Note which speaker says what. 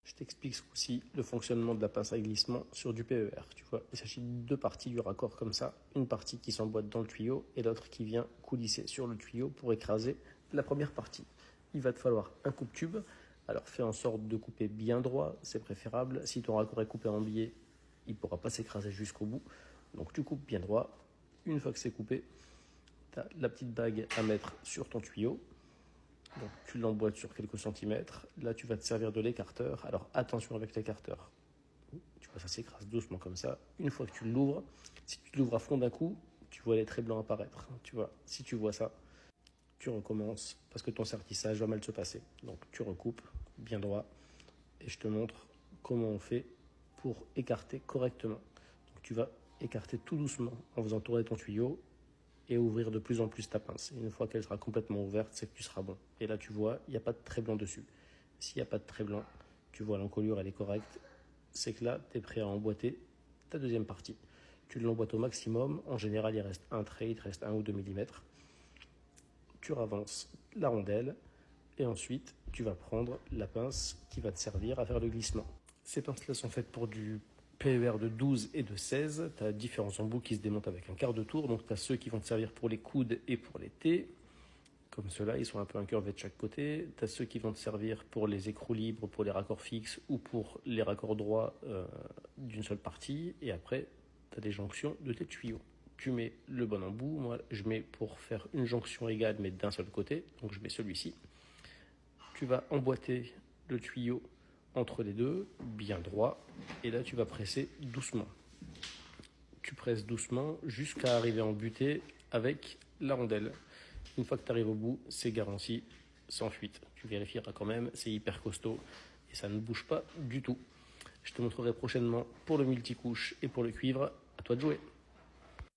Speaker 1: Je t'explique aussi le fonctionnement de la pince à glissement sur du PER. Tu vois, il s'agit de deux parties du raccord comme ça. Une partie qui s'emboîte dans le tuyau et l'autre qui vient coulisser sur le tuyau pour écraser la première partie. Il va te falloir un coupe-tube. Alors fais en sorte de couper bien droit, c'est préférable. Si ton raccord est coupé en biais, il ne pourra pas s'écraser jusqu'au bout. Donc tu coupes bien droit. Une fois que c'est coupé, tu as la petite bague à mettre sur ton tuyau. Donc tu l'emboîtes sur quelques centimètres. Là, tu vas te servir de l'écarteur. Alors attention avec l'écarteur. Tu vois, ça s'écrase doucement comme ça. Une fois que tu l'ouvres, si tu l'ouvres à fond d'un coup, tu vois les traits blancs apparaître. Tu vois, si tu vois ça, tu recommences parce que ton sertissage va mal se passer. Donc tu recoupes bien droit et je te montre comment on fait pour écarter correctement. Donc tu vas écarter tout doucement en faisant tourner ton tuyau et ouvrir de plus en plus ta pince. Et une fois qu'elle sera complètement ouverte, c'est que tu seras bon. Et là, tu vois, il n'y a pas de trait blanc dessus. S'il n'y a pas de trait blanc, tu vois l'encolure, elle est correcte. C'est que là, tu es prêt à emboîter ta deuxième partie. Tu l'emboîtes au maximum. En général, il reste un trait, il te reste 1 ou 2 mm. Tu ravances la rondelle et ensuite, tu vas prendre la pince qui va te servir à faire le glissement. Ces pinces-là sont faites pour du PER de 12 et de 16, tu as différents embouts qui se démontent avec un quart de tour, donc tu as ceux qui vont te servir pour les coudes et pour les T, comme ceux-là, ils sont un peu incurvés de chaque côté. Tu as ceux qui vont te servir pour les écrous libres, pour les raccords fixes ou pour les raccords droits d'une seule partie, et après, tu as des jonctions de tes tuyaux. Tu mets le bon embout, moi je mets pour faire une jonction égale mais d'un seul côté, donc je mets celui-ci. Tu vas emboîter le tuyau entre les deux, bien droit, et là tu vas presser doucement. Tu presses doucement jusqu'à arriver en butée avec la rondelle. Une fois que tu arrives au bout, c'est garanti, sans fuite. Tu vérifieras quand même, c'est hyper costaud et ça ne bouge pas du tout. Je te montrerai prochainement pour le multicouche et pour le cuivre. À toi de jouer.